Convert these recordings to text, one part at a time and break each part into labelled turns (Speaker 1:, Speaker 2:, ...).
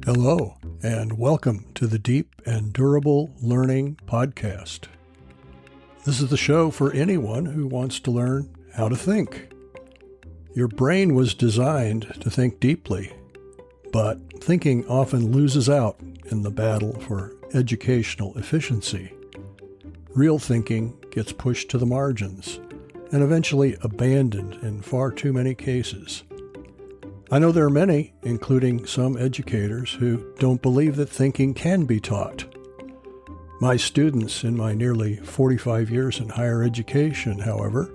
Speaker 1: Hello, and welcome to the Deep and Durable Learning Podcast. This is the show for anyone who wants to learn how to think. Your brain was designed to think deeply, but thinking often loses out in the battle for educational efficiency. Real thinking gets pushed to the margins and eventually abandoned in far too many cases. I know there are many, including some educators, who don't believe that thinking can be taught. My students in my nearly 45 years in higher education, however,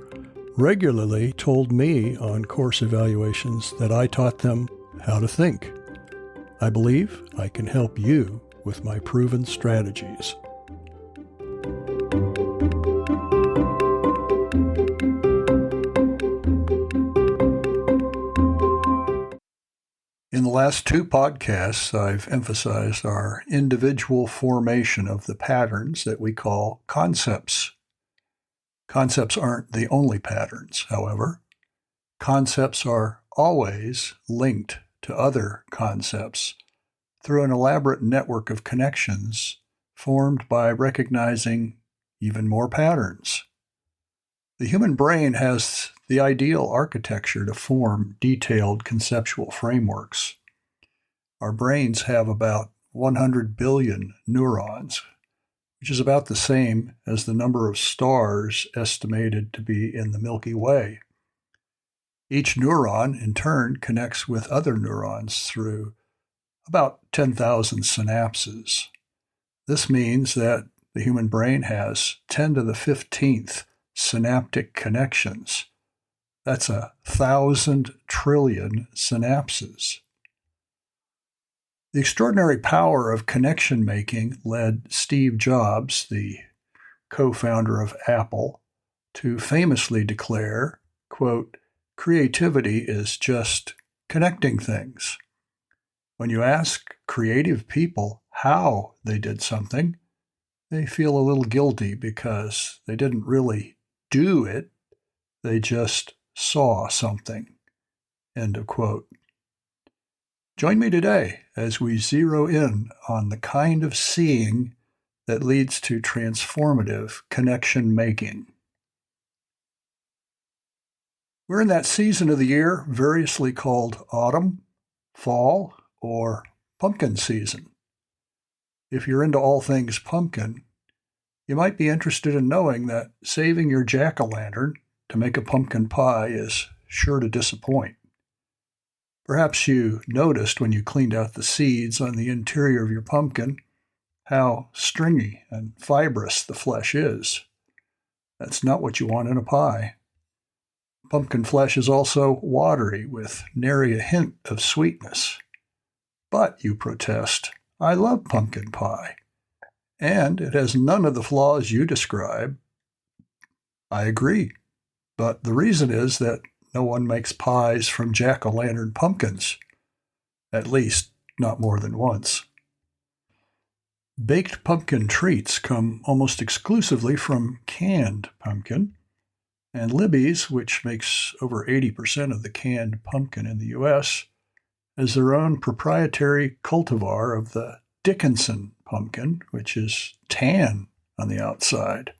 Speaker 1: regularly told me on course evaluations that I taught them how to think. I believe I can help you with my proven strategies. In the last two podcasts, I've emphasized our individual formation of the patterns that we call concepts. Concepts aren't the only patterns, however. Concepts are always linked to other concepts through an elaborate network of connections formed by recognizing even more patterns. The human brain has the ideal architecture to form detailed conceptual frameworks. Our brains have about 100 billion neurons, which is about the same as the number of stars estimated to be in the Milky Way. Each neuron, in turn, connects with other neurons through about 10,000 synapses. This means that the human brain has 10 to the 15th synaptic connections. That's 1,000 trillion synapses. The extraordinary power of connection making led Steve Jobs, the co-founder of Apple, to famously declare, quote, "Creativity is just connecting things." When you ask creative people how they did something, they feel a little guilty because they didn't really do it, they just saw something. End of quote. Join me today as we zero in on the kind of seeing that leads to transformative connection making. We're in that season of the year variously called autumn, fall, or pumpkin season. If you're into all things pumpkin, you might be interested in knowing that saving your jack-o'-lantern to make a pumpkin pie is sure to disappoint. Perhaps you noticed when you cleaned out the seeds on the interior of your pumpkin how stringy and fibrous the flesh is. That's not what you want in a pie. Pumpkin flesh is also watery with nary a hint of sweetness. But, you protest, I love pumpkin pie, and it has none of the flaws you describe. I agree, but the reason is that no one makes pies from jack-o'-lantern pumpkins, at least not more than once. Baked pumpkin treats come almost exclusively from canned pumpkin, and Libby's, which makes over 80% of the canned pumpkin in the U.S., has their own proprietary cultivar of the Dickinson pumpkin, which is tan on the outside.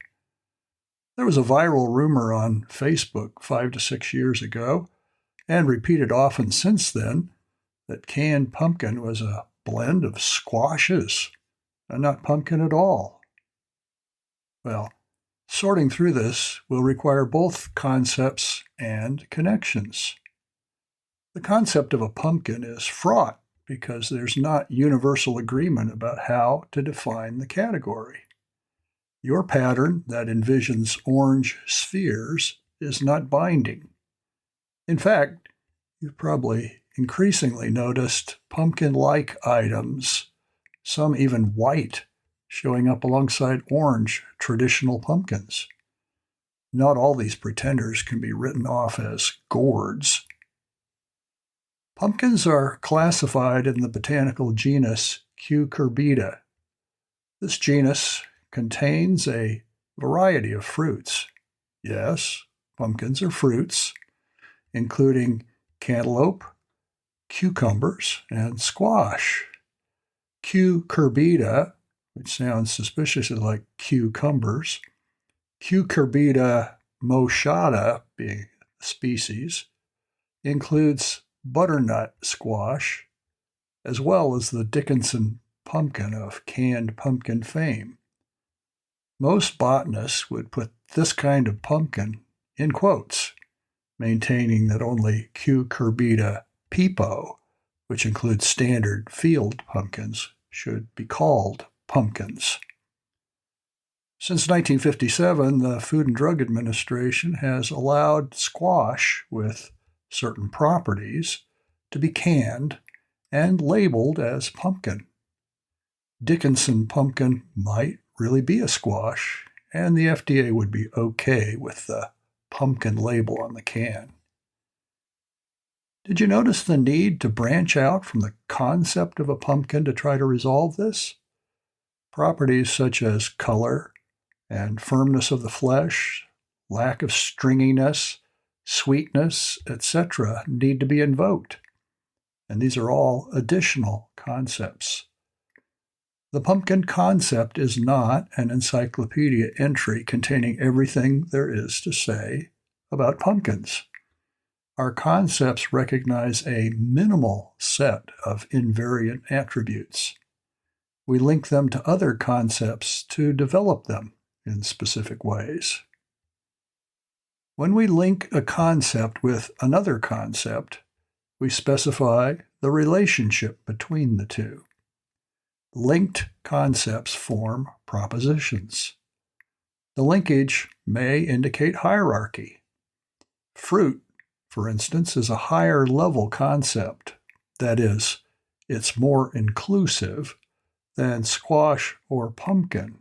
Speaker 1: There was a viral rumor on Facebook 5 to 6 years ago, and repeated often since then, that canned pumpkin was a blend of squashes and not pumpkin at all. Well, sorting through this will require both concepts and connections. The concept of a pumpkin is fraught because there's not universal agreement about how to define the category. Your pattern that envisions orange spheres is not binding. In fact, you've probably increasingly noticed pumpkin-like items, some even white, showing up alongside orange traditional pumpkins. Not all these pretenders can be written off as gourds. Pumpkins are classified in the botanical genus Cucurbita. This genus contains a variety of fruits. Yes, pumpkins are fruits, including cantaloupe, cucumbers, and squash. Cucurbita, which sounds suspiciously like cucumbers, Cucurbita moschata, being a species, includes butternut squash, as well as the Dickinson pumpkin of canned pumpkin fame. Most botanists would put this kind of pumpkin in quotes, maintaining that only Cucurbita pepo, which includes standard field pumpkins, should be called pumpkins. Since 1957, the Food and Drug Administration has allowed squash with certain properties to be canned and labeled as pumpkin. Dickinson pumpkin might really be a squash, and the FDA would be okay with the pumpkin label on the can. Did you notice the need to branch out from the concept of a pumpkin to try to resolve this? Properties such as color and firmness of the flesh, lack of stringiness, sweetness, etc., need to be invoked. And these are all additional concepts. The pumpkin concept is not an encyclopedia entry containing everything there is to say about pumpkins. Our concepts recognize a minimal set of invariant attributes. We link them to other concepts to develop them in specific ways. When we link a concept with another concept, we specify the relationship between the two. Linked concepts form propositions. The linkage may indicate hierarchy. Fruit, for instance, is a higher level concept. That is, it's more inclusive than squash or pumpkin.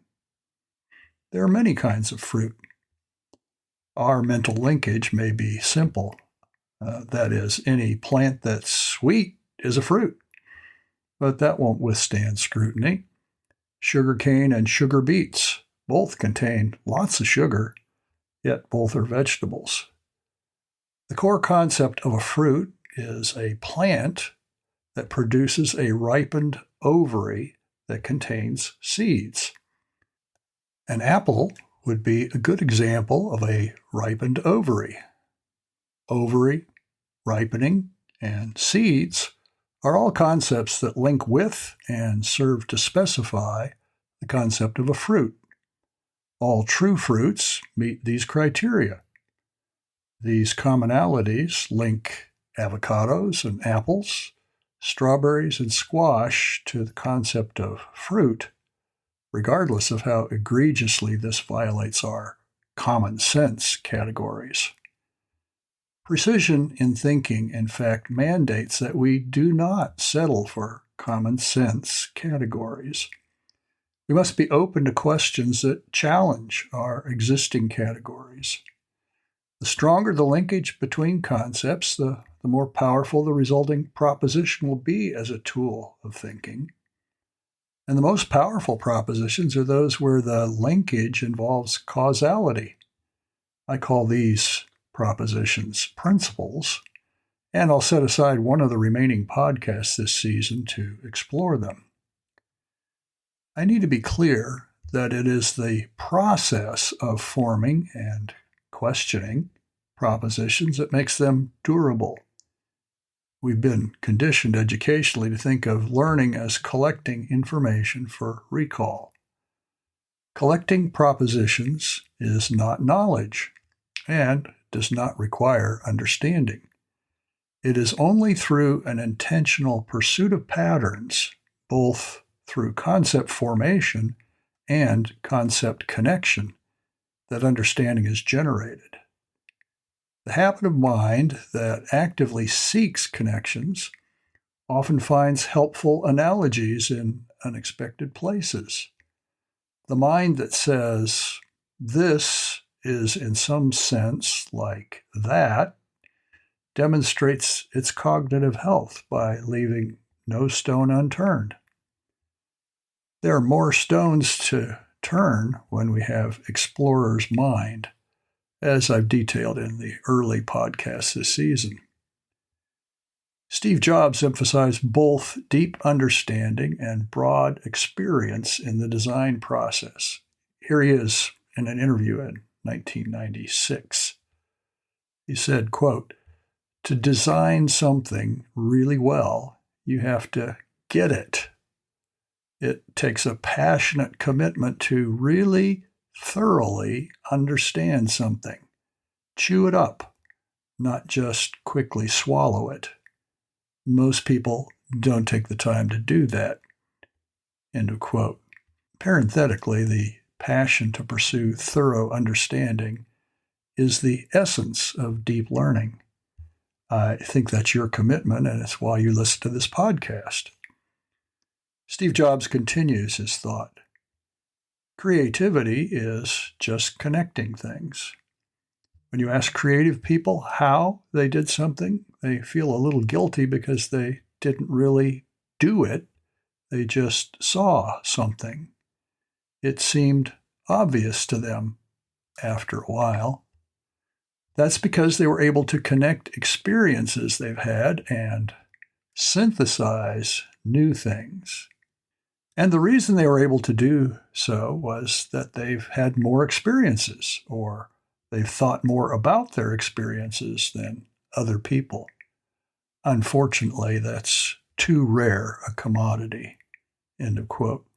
Speaker 1: There are many kinds of fruit. Our mental linkage may be simple. That is, any plant that's sweet is a fruit. But that won't withstand scrutiny. Sugarcane and sugar beets both contain lots of sugar, yet both are vegetables. The core concept of a fruit is a plant that produces a ripened ovary that contains seeds. An apple would be a good example of a ripened ovary. Ovary, ripening, and seeds are all concepts that link with and serve to specify the concept of a fruit. All true fruits meet these criteria. These commonalities link avocados and apples, strawberries and squash to the concept of fruit, regardless of how egregiously this violates our common sense categories. Precision in thinking, in fact, mandates that we do not settle for common sense categories. We must be open to questions that challenge our existing categories. The stronger the linkage between concepts, the more powerful the resulting proposition will be as a tool of thinking. And the most powerful propositions are those where the linkage involves causality. I call these propositions principles, and I'll set aside one of the remaining podcasts this season to explore them. I need to be clear that it is the process of forming and questioning propositions that makes them durable. We've been conditioned educationally to think of learning as collecting information for recall. Collecting propositions is not knowledge and does not require understanding. It is only through an intentional pursuit of patterns, both through concept formation and concept connection, that understanding is generated. The habit of mind that actively seeks connections often finds helpful analogies in unexpected places. The mind that says, "This is in some sense like that," demonstrates its cognitive health by leaving no stone unturned. There are more stones to turn when we have explorer's mind, as I've detailed in the early podcasts this season. Steve Jobs emphasized both deep understanding and broad experience in the design process. Here he is in an interview in 1996. He said, quote, "To design something really well, you have to get it. It takes a passionate commitment to really thoroughly understand something. Chew it up, not just quickly swallow it. Most people don't take the time to do that." End of quote. Parenthetically, the passion to pursue thorough understanding is the essence of deep learning. I think that's your commitment, and it's why you listen to this podcast. Steve Jobs continues his thought. Creativity is just connecting things. When you ask creative people how they did something, they feel a little guilty because they didn't really do it. They just saw something. It seemed obvious to them after a while. That's because they were able to connect experiences they've had and synthesize new things. And the reason they were able to do so was that they've had more experiences, or they've thought more about their experiences than other people. Unfortunately, that's too rare a commodity. End of quote.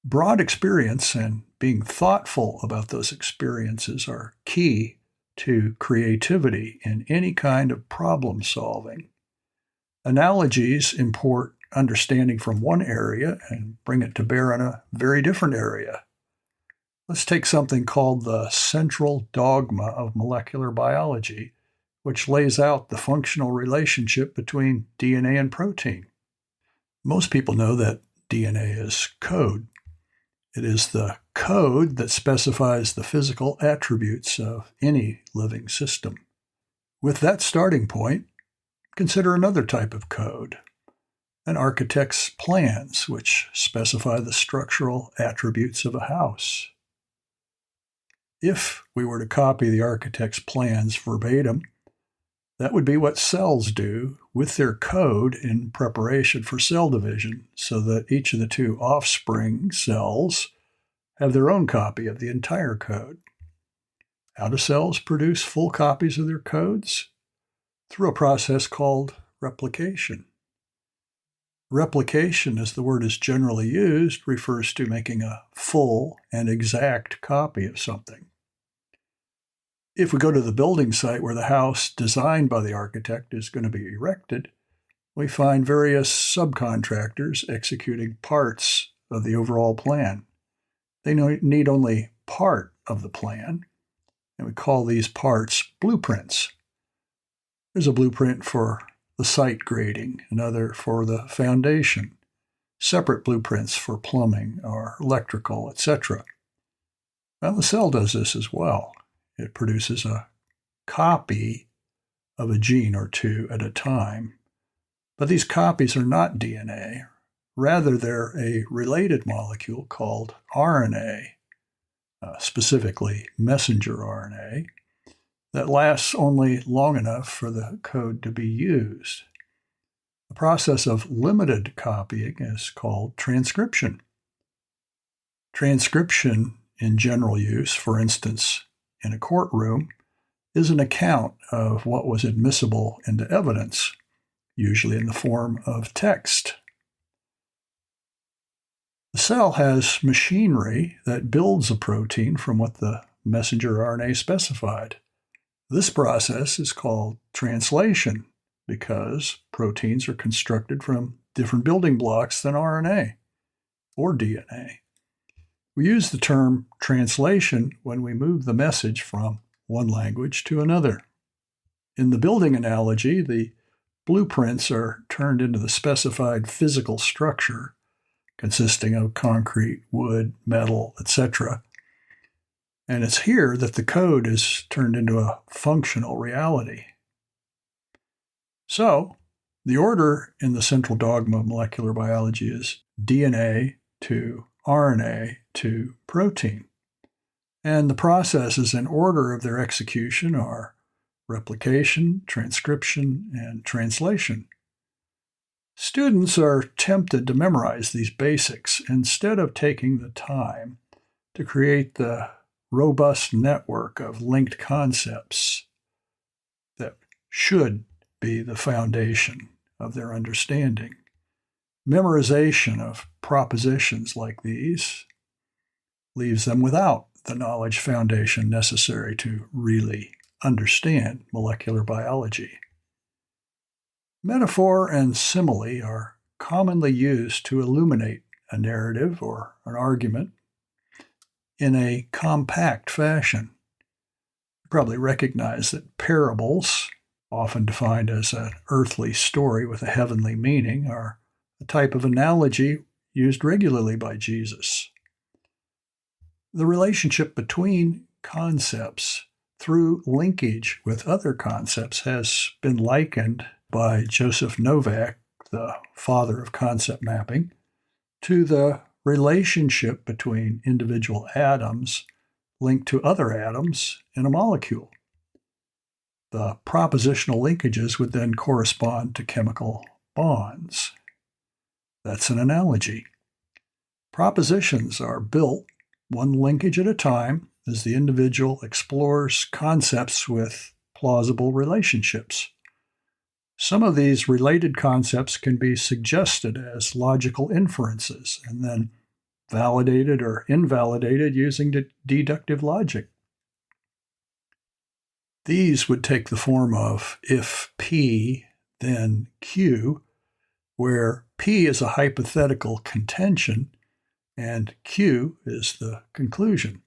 Speaker 1: Broad experience and being thoughtful about those experiences are key to creativity in any kind of problem solving. Analogies import understanding from one area and bring it to bear in a very different area. Let's take something called the central dogma of molecular biology, which lays out the functional relationship between DNA and protein. Most people know that DNA is code. It is the code that specifies the physical attributes of any living system. With that starting point, consider another type of code, an architect's plans, which specify the structural attributes of a house. If we were to copy the architect's plans verbatim, that would be what cells do with their code in preparation for cell division, so that each of the two offspring cells have their own copy of the entire code. How do cells produce full copies of their codes? Through a process called replication. Replication, as the word is generally used, refers to making a full and exact copy of something. If we go to the building site where the house designed by the architect is going to be erected, we find various subcontractors executing parts of the overall plan. They need only part of the plan, and we call these parts blueprints. There's a blueprint for the site grading, another for the foundation, separate blueprints for plumbing or electrical, etc. Well, the cell does this as well. It produces a copy of a gene or two at a time. But these copies are not DNA. Rather, they're a related molecule called RNA, specifically messenger RNA, that lasts only long enough for the code to be used. The process of limited copying is called transcription. Transcription in general use, for instance, in a courtroom, is an account of what was admissible into evidence, usually in the form of text. The cell has machinery that builds a protein from what the messenger RNA specified. This process is called translation because proteins are constructed from different building blocks than RNA or DNA. We use the term translation when we move the message from one language to another. In the building analogy, the blueprints are turned into the specified physical structure consisting of concrete, wood, metal, etc. And it's here that the code is turned into a functional reality. So, the order in the central dogma of molecular biology is DNA to RNA to protein. And the processes in order of their execution are replication, transcription, and translation. Students are tempted to memorize these basics instead of taking the time to create the robust network of linked concepts that should be the foundation of their understanding. Memorization of propositions like these leaves them without the knowledge foundation necessary to really understand molecular biology. Metaphor and simile are commonly used to illuminate a narrative or an argument in a compact fashion. You probably recognize that parables, often defined as an earthly story with a heavenly meaning, are a type of analogy used regularly by Jesus. The relationship between concepts through linkage with other concepts has been likened by Joseph Novak, the father of concept mapping, to the relationship between individual atoms linked to other atoms in a molecule. The propositional linkages would then correspond to chemical bonds. That's an analogy. Propositions are built one linkage at a time as the individual explores concepts with plausible relationships. Some of these related concepts can be suggested as logical inferences and then validated or invalidated using deductive logic. These would take the form of if P, then Q, where P is a hypothetical contention and Q is the conclusion.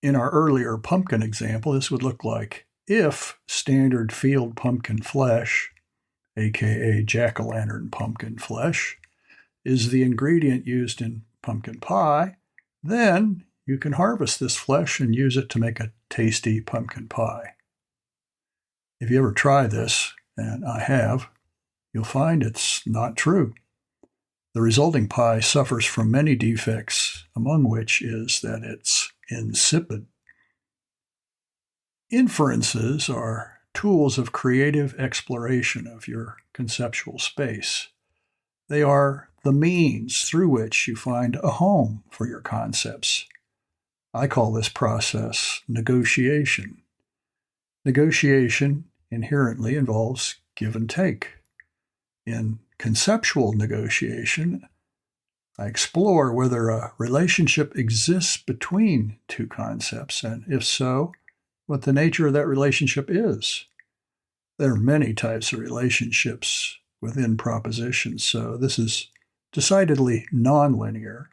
Speaker 1: In our earlier pumpkin example, this would look like if standard field pumpkin flesh, aka jack-o'-lantern pumpkin flesh, is the ingredient used in pumpkin pie, then you can harvest this flesh and use it to make a tasty pumpkin pie. If you ever try this, and I have, you'll find it's not true. The resulting pie suffers from many defects, among which is that it's insipid. Inferences are tools of creative exploration of your conceptual space. They are the means through which you find a home for your concepts. I call this process negotiation. Negotiation inherently involves give and take. In conceptual negotiation, I explore whether a relationship exists between two concepts, and if so, what the nature of that relationship is. There are many types of relationships within propositions, so this is decidedly nonlinear,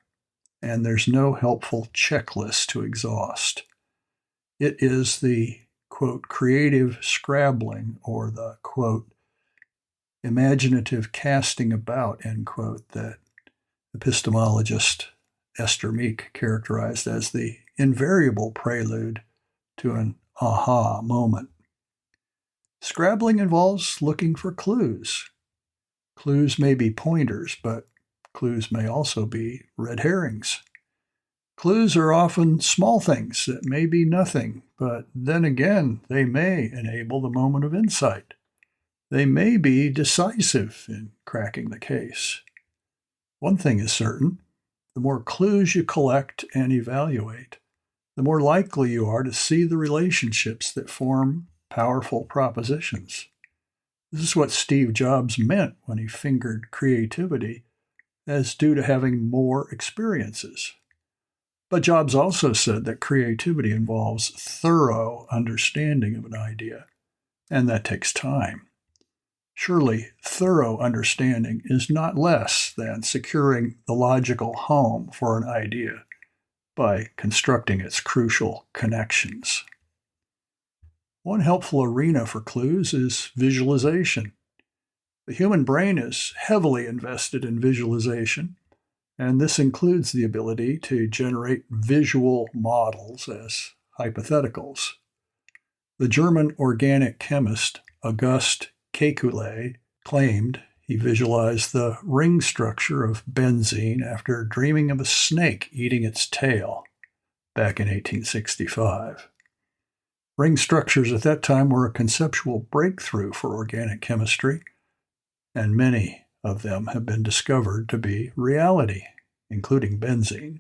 Speaker 1: and there's no helpful checklist to exhaust. It is the, quote, creative scrabbling or the, quote, imaginative casting about, end quote, that epistemologist Esther Meek characterized as the invariable prelude to an aha moment. Scrabbling involves looking for clues. Clues may be pointers, but clues may also be red herrings. Clues are often small things that may be nothing, but then again, they may enable the moment of insight. They may be decisive in cracking the case. One thing is certain, the more clues you collect and evaluate, the more likely you are to see the relationships that form powerful propositions. This is what Steve Jobs meant when he fingered creativity as due to having more experiences. But Jobs also said that creativity involves thorough understanding of an idea, and that takes time. Surely, thorough understanding is not less than securing the logical home for an idea by constructing its crucial connections. One helpful arena for clues is visualization. The human brain is heavily invested in visualization, and this includes the ability to generate visual models as hypotheticals. The German organic chemist August Kekulé claimed he visualized the ring structure of benzene after dreaming of a snake eating its tail back in 1865. Ring structures at that time were a conceptual breakthrough for organic chemistry, and many of them have been discovered to be reality, including benzene.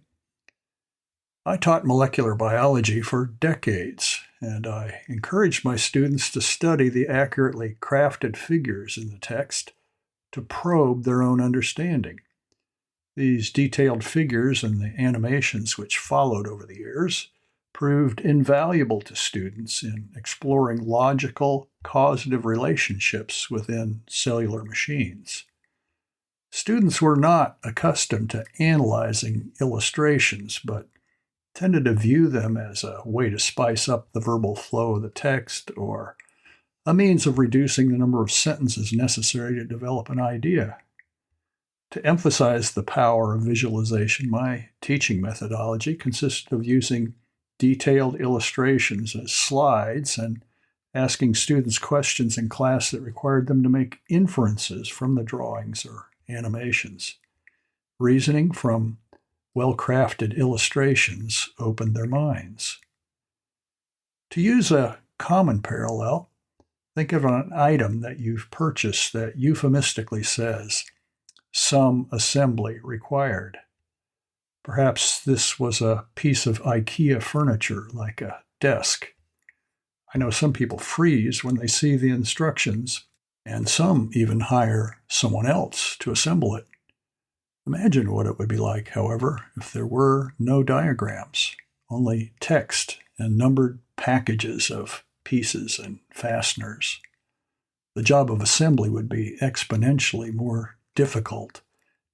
Speaker 1: I taught molecular biology for decades, and I encouraged my students to study the accurately crafted figures in the text to probe their own understanding. These detailed figures and the animations which followed over the years proved invaluable to students in exploring logical, causative relationships within cellular machines. Students were not accustomed to analyzing illustrations, but tended to view them as a way to spice up the verbal flow of the text or a means of reducing the number of sentences necessary to develop an idea. To emphasize the power of visualization, my teaching methodology consisted of using detailed illustrations as slides and asking students questions in class that required them to make inferences from the drawings or animations. Reasoning from well-crafted illustrations opened their minds. To use a common parallel, think of an item that you've purchased that euphemistically says, "some assembly required." Perhaps this was a piece of IKEA furniture, like a desk. I know some people freeze when they see the instructions, and some even hire someone else to assemble it. Imagine what it would be like, however, if there were no diagrams, only text and numbered packages of pieces and fasteners. The job of assembly would be exponentially more difficult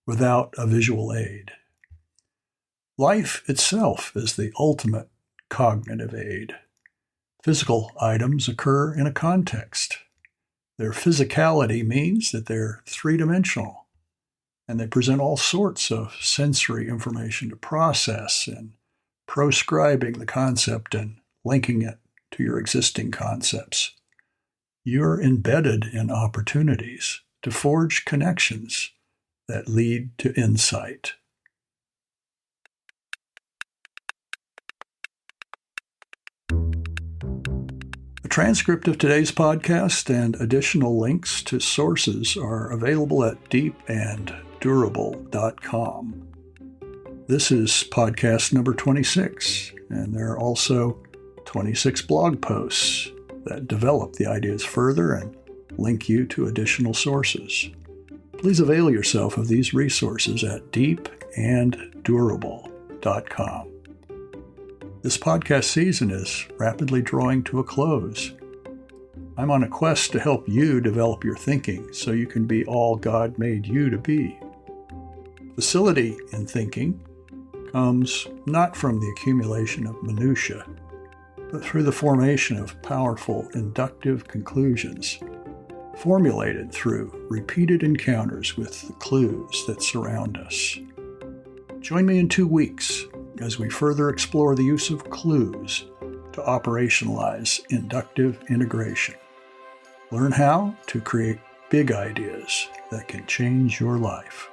Speaker 1: without a visual aid. Life itself is the ultimate cognitive aid. Physical items occur in a context. Their physicality means that they're three-dimensional, and they present all sorts of sensory information to process in proscribing the concept and linking it to your existing concepts. You're embedded in opportunities to forge connections that lead to insight. A transcript of today's podcast and additional links to sources are available at deepanddurable.com. This is podcast number 26, and there are also 26 blog posts that develop the ideas further and link you to additional sources. Please avail yourself of these resources at deepanddurable.com. This podcast season is rapidly drawing to a close. I'm on a quest to help you develop your thinking so you can be all God made you to be. Facility in thinking comes not from the accumulation of minutiae, but through the formation of powerful inductive conclusions, formulated through repeated encounters with the clues that surround us. Join me in 2 weeks as we further explore the use of clues to operationalize inductive integration. Learn how to create big ideas that can change your life.